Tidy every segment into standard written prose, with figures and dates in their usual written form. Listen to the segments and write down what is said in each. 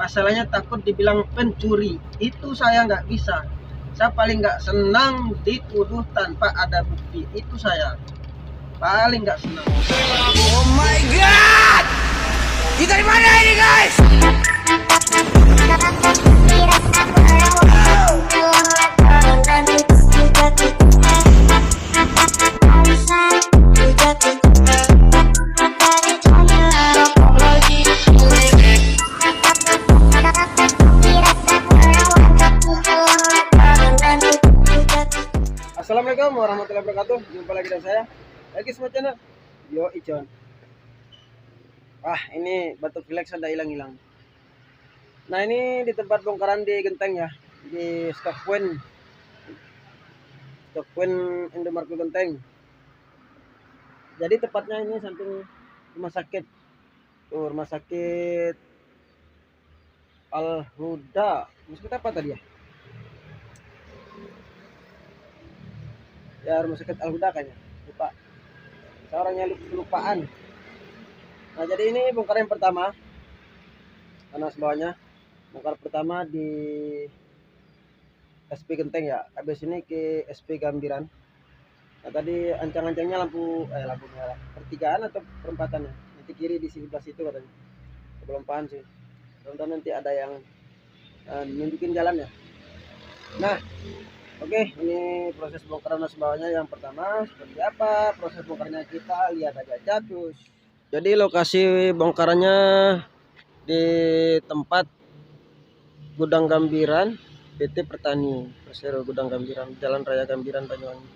Masalahnya takut dibilang pencuri. Itu saya nggak bisa. Saya paling nggak senang dituduh tanpa ada bukti. Itu saya paling nggak senang. Oh my god! Kita di mana ini guys? Assalamualaikum warahmatullahi wabarakatuh. Jumpa lagi dengan saya lagi semua channel Yo Icon. Ini batu flex ada hilang-hilang. Nah, ini di tempat bongkaran di Genteng ya, di Stock Point Indomaret Genteng. Jadi tepatnya ini samping rumah sakit. Tuh, rumah sakit Al Huda. Rumah sakit apa tadi ya? Ya, rumah sakit Al Huda kayaknya. Lupa. Saya orangnya kelupaan. Nah, jadi ini bongkaran yang pertama. Panas bawahnya. Bongkar pertama di SP Genteng ya. Habis ini ke SP Gambiran. Nah, tadi ancang-ancangnya lampu merah. Pertigaan atau perempatannya. Nanti kiri di sebelah situ katanya. Belum paham sih. Mudah-mudahan nanti ada yang nunjukin jalannya. Nah, oke, ini proses bongkaran nas bawahnya yang pertama seperti apa? Proses bongkarnya kita lihat aja terus. Jadi lokasi bongkarannya di tempat Gudang Gambiran PT Pertani Persero Gudang Gambiran, Jalan Raya Gambiran Banyuwangi.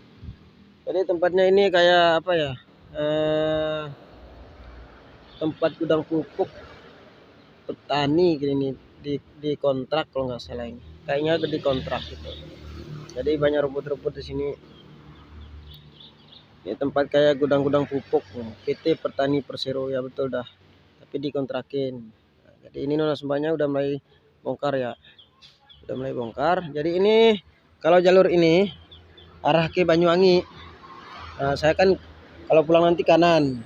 Jadi tempatnya ini kayak apa ya? Tempat gudang pupuk petani gini di kontrak kalau nggak salah ini. Kayaknya di kontrak gitu. Jadi banyak rumput-rumput di sini. Ini tempat kayak gudang-gudang pupuk PT Pertani Persero ya, betul dah. Tapi dikontrakin. Nah, jadi ini nasabahnya udah mulai bongkar ya. Udah mulai bongkar. Jadi ini kalau jalur ini arah ke Banyuwangi. Nah, saya kan kalau pulang nanti kanan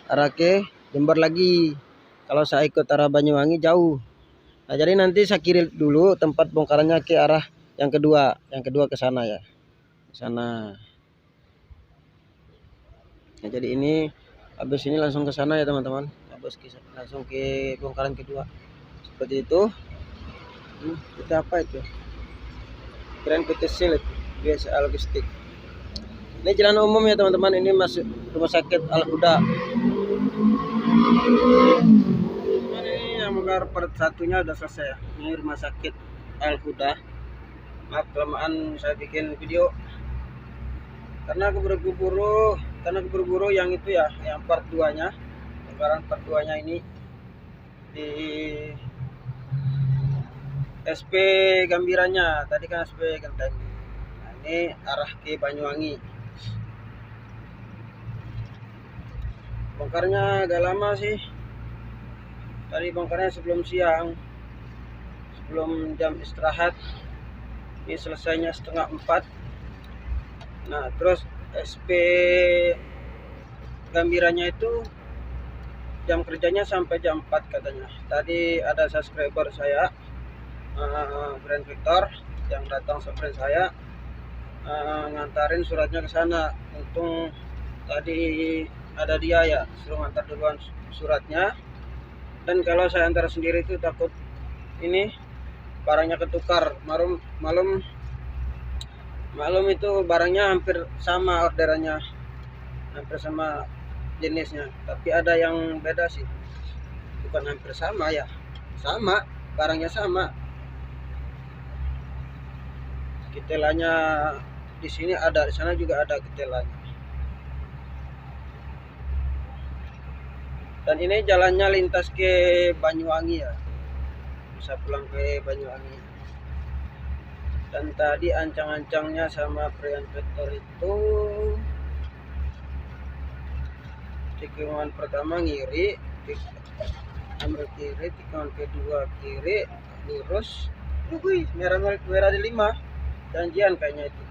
arah ke Jember lagi. Kalau saya ikut arah Banyuwangi jauh. Nah, jadi nanti saya kiri dulu tempat bongkarannya ke arah yang kedua ke sana ya. Ke sana. Nah, jadi ini habis ini langsung ke sana ya teman-teman. Langsung ke bongkaran kedua. Seperti itu. Itu apa itu? Keren PT Silit biasa logistik. Ini jalan umum ya teman-teman. Ini masuk rumah sakit Al Huda. Ini yang bongkar part satunya udah selesai ya. Ini rumah sakit Al Huda. Maaf kelamaan saya bikin video karena keburu-buru yang itu ya, yang part 2 nya bongkaran part 2 nya ini di SP Gambirannya. Tadi kan SP Genteng. Nah, ini arah ke Banyuwangi. Bongkarnya agak lama sih. Tadi bongkarnya sebelum siang, sebelum jam istirahat. Ini selesainya 3:30. Nah, terus SP Gambirannya itu jam kerjanya sampai jam 4 katanya. Tadi ada subscriber saya, Brand Victor, yang datang sprint saya, ngantarin suratnya ke sana. Untung tadi ada dia ya, suruh ngantar duluan suratnya. Dan kalau saya antar sendiri itu takut ini barangnya ketukar. Malum itu barangnya hampir sama orderannya, hampir sama jenisnya, tapi ada yang beda sih. Bukan hampir sama ya, sama, barangnya sama. Ketelannya di sini ada, di sana juga ada ketelannya. Dan ini jalannya lintas ke Banyuwangi ya, bisa pulang ke Banyuwangi. Dan tadi ancang-ancangnya sama Brian Victor itu tikungan pertama ngiri, ambil kiri, tikungan kedua kiri, lurus. Merah di 5. Janjian kayaknya itu.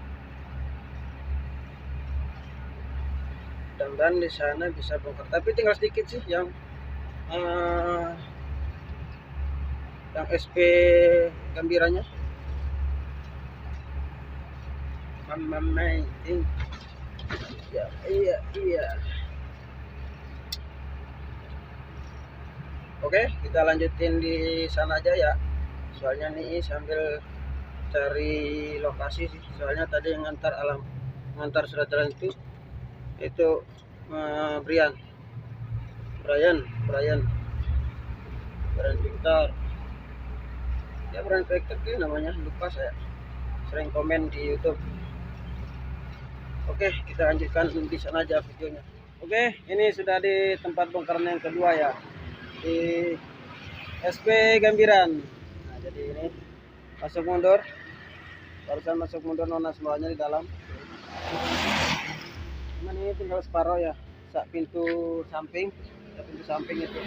Dan di sana bisa bongkar. Tapi tinggal sedikit sih yang yang SP Gambiranya. Amazing. Ya, iya. Oke, kita lanjutin di sana aja ya. Soalnya nih sambil cari lokasi sih. Soalnya tadi yang ngantar surat jalan itu Brian Victor. Ya Brian Victor itu namanya, lupa saya. Sering komen di YouTube. Oke, kita lanjutkan di sana aja videonya. Oke, ini sudah di tempat bongkaran yang kedua ya, di SP Gambiran. Nah, jadi ini masuk mundur, barusan masuk mundur nona semuanya di dalam. Cuman ini tinggal separuh ya, pintu samping itu.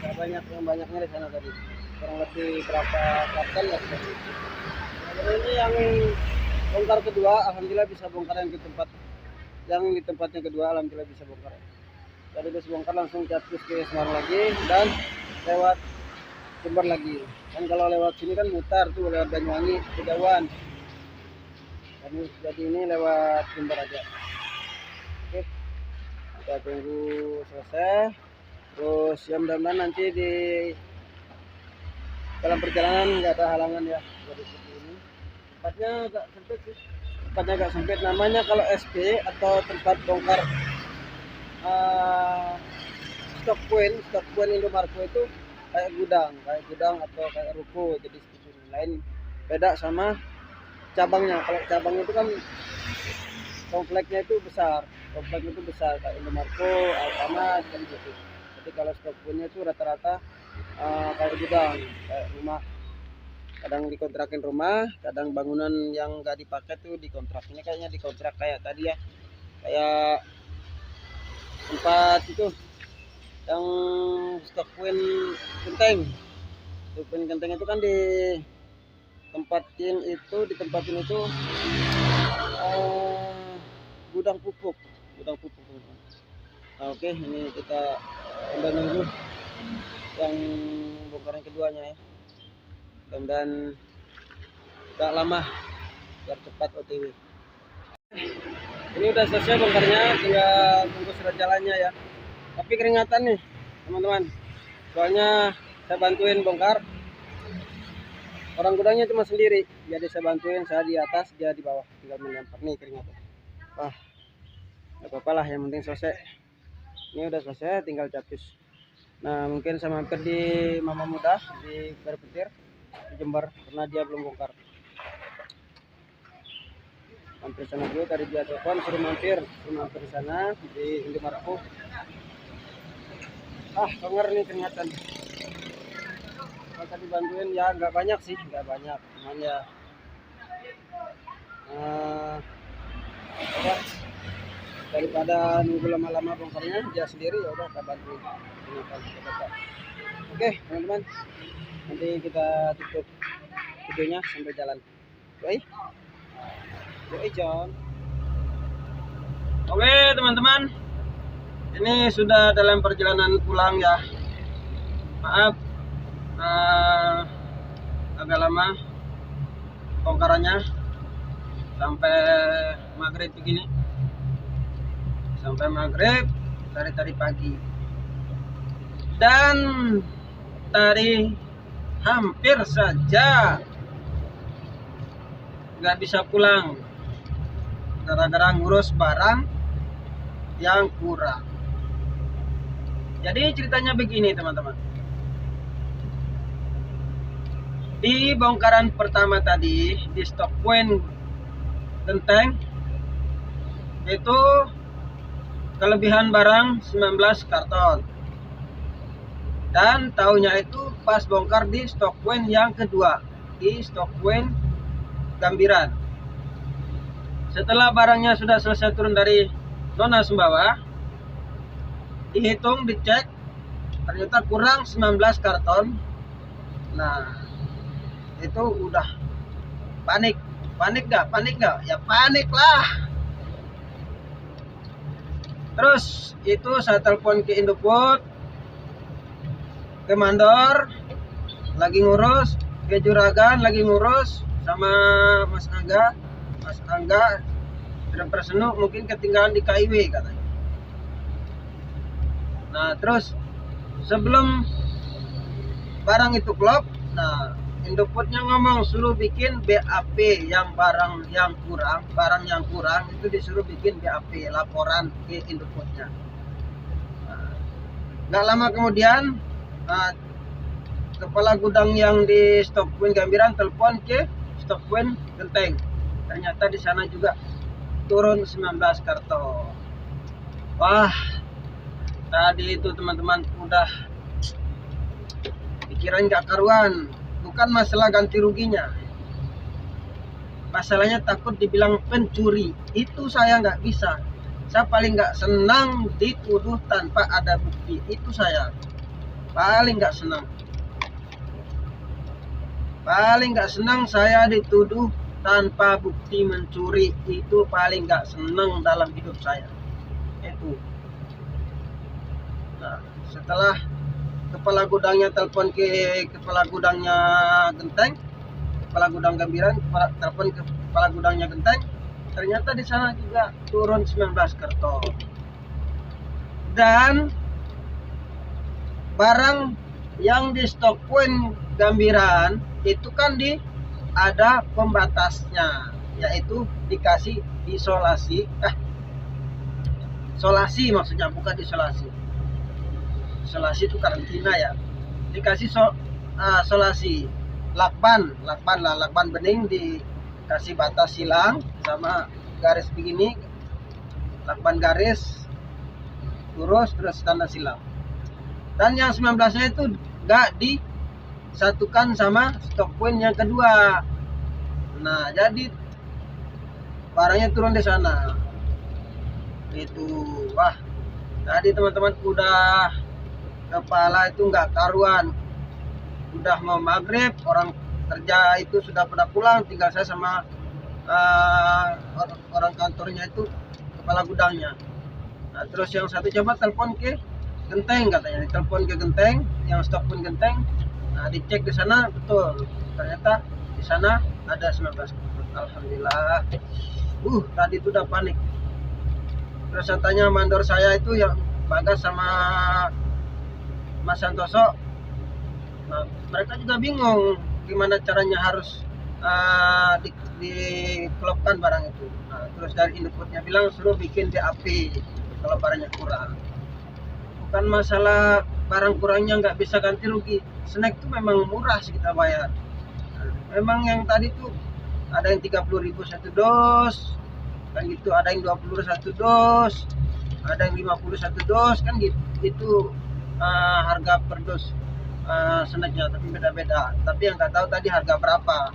Gak banyak, yang banyaknya di sana tadi. Kurang lebih berapa karton ya tadi. Nah, ini yang bongkar kedua, alhamdulillah bisa bongkar yang di tempatnya kedua, alhamdulillah bisa bongkar. Jadi bisa bongkar langsung capcus ke Semarang lagi dan lewat Jember lagi. Kan kalau lewat sini kan mutar tuh, lewat Banyuwangi, kejauhan. Jadi ini lewat Jember aja. Oke, kita tunggu selesai. Terus ya mudah-mudahan nanti di dalam perjalanan nggak ada halangan ya. Jadi seperti ini. Tempatnya agak sempit. Namanya kalau SP atau tempat bongkar stock point Indomarko itu kayak gudang atau kayak ruko, jadi seperti ini. Lain beda sama cabangnya. Kalau cabang itu kan kompleknya itu besar kayak Indomarko, Alfamart kan gitu. Jadi kalau stock pointnya itu rata-rata kayak gudang, kayak rumah. Kadang dikontrakin rumah, kadang bangunan yang nggak dipakai tuh dikontrak. Ini kayaknya dikontrak kayak tadi ya, kayak tempat itu yang stok point genteng. Genteng itu kan ditempatin itu gudang pupuk. Nah, oke, ini kita udah nunggu yang bongkaran keduanya ya. Mudah-mudahan gak lama, biar cepat OTW. Ini udah selesai bongkarnya, tinggal tunggu surat jalannya ya. Tapi keringatan nih teman-teman, soalnya saya bantuin bongkar. Orang gudangnya cuma sendiri, jadi saya bantuin, saya di atas, dia di bawah, tinggal melempar nih keringatan. Wah, gak apa-apa lah, yang penting selesai. Ini udah selesai, tinggal capcus. Nah, mungkin saya mampir di Mama Muda di Petir di Jember, karena dia belum bongkar. Mampir sana dulu, tadi dia telepon suruh mampir di sana di Indomarko. Denger nih keringatan. Kalau tadi bantuin ya nggak banyak, cuman ya daripada nunggu lama-lama bongkarnya dia sendiri, ya udah kita bantuin. Oke teman-teman, nanti kita tutup videonya sambil jalan. Yoi John. Oke teman-teman, ini sudah dalam perjalanan pulang ya. Maaf agak lama bongkarannya, sampai maghrib begini, dari tadi pagi, dan tadi hampir saja nggak bisa pulang gara-gara ngurus barang yang kurang. Jadi ceritanya begini teman-teman, di bongkaran pertama tadi di stock point Genteng itu kelebihan barang 19 karton, dan tahunya itu pas bongkar di stock point yang kedua, di stock point Gambiran. Setelah barangnya sudah selesai turun dari zona Sumbawa, dihitung, dicek, ternyata kurang 19 karton. Nah, itu udah panik nggak? Ya panik lah. Terus itu saya telepon ke Indofood, ke mandor, lagi ngurus ke Juragan, lagi ngurus sama Mas Angga dan Persenu mungkin ketinggalan di KIW katanya. Nah terus sebelum barang itu klop, nah Indofoodnya ngomong suruh bikin BAP yang barang yang kurang itu disuruh bikin BAP, laporan ke Indofoodnya. Nggak lama kemudian kepala gudang yang di Stok Point Gambiran telepon ke Stok Point Genteng. Ternyata di sana juga turun 19 karton. Wah, tadi itu teman-teman udah pikiran nggak karuan. Bukan masalah ganti ruginya, masalahnya takut dibilang pencuri. Itu saya nggak bisa. Saya paling nggak senang dituduh tanpa ada bukti. Itu saya paling nggak senang. Paling nggak senang saya dituduh tanpa bukti mencuri. Itu paling nggak senang dalam hidup saya. Itu. Nah, setelah kepala gudangnya telepon ke kepala gudangnya Genteng, kepala gudang Gambiran telepon ke kepala gudangnya Genteng, ternyata di sana juga turun 19 karton. Dan barang yang di Stok Point Gambiran itu kan ada pembatasnya, yaitu dikasih isolasi, isolasi maksudnya, bukan isolasi. Isolasi itu karantina ya. Dikasih isolasi lakban bening, dikasih batas silang sama garis begini, lakban garis lurus terus tanda silang. Dan yang 19-nya itu gak disatukan sama Stok Point yang kedua. Nah, jadi barangnya turun di sana. Itu, wah, tadi teman-teman udah kepala itu nggak karuan. Udah mau maghrib, orang kerja itu sudah pada pulang, tinggal saya sama orang kantornya itu, kepala gudangnya. Nah, terus yang satu coba telepon ke Genteng katanya, ditelepon ke Genteng, yang Stok Point Genteng. Nah, dicek di sana betul, ternyata di sana ada 19. Alhamdulillah. Tadi itu udah panik. Terus saya tanya mandor saya itu yang Bagas sama Mas Santoso, nah, mereka juga bingung gimana caranya harus diklopkan barang itu. Nah, terus dari Indofoodnya bilang suruh bikin BAP kalau barangnya kurang. Bukan masalah barang kurangnya nggak bisa ganti rugi. Snack itu memang murah sih kita bayar. Nah, memang yang tadi tuh ada yang 30.000 satu dos, kan gitu, ada yang 20 satu dos, ada yang 50 satu dos, kan gitu. Itu harga per dos snacknya, tapi beda-beda. Tapi yang nggak tahu tadi harga berapa.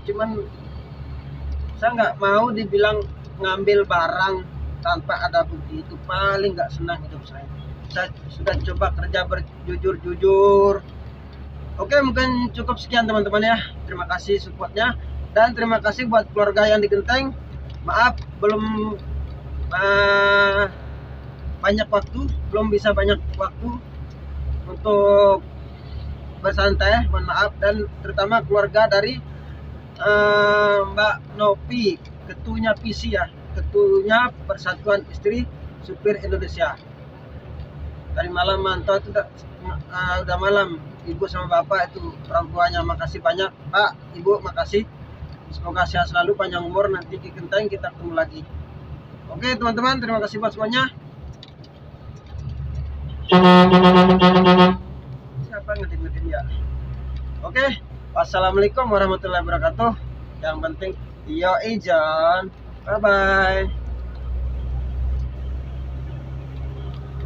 Cuman saya nggak mau dibilang ngambil barang tanpa ada bukti. Itu paling nggak senang hidup saya. Saya sudah coba kerja berjujur-jujur. Oke, mungkin cukup sekian teman-teman ya. Terima kasih supportnya, dan terima kasih buat keluarga yang di Genteng. Maaf belum banyak waktu, belum bisa banyak waktu untuk bersantai, mohon maaf. Dan terutama keluarga dari Mbak Novi, ketuanya PC ya, ketuanya Persatuan Istri Supir Indonesia. Tadi malam mantau itu udah malam, ibu sama bapak itu orang tuanya. Makasih banyak Pak, Ibu, makasih. Semoga sehat selalu, panjang umur, nanti di Genteng kita ketemu lagi. Oke teman-teman, terima kasih buat semuanya. Siapa ngedit ya? Oke, wassalamualaikum warahmatullahi wabarakatuh. Yang penting yo ijan, bye bye.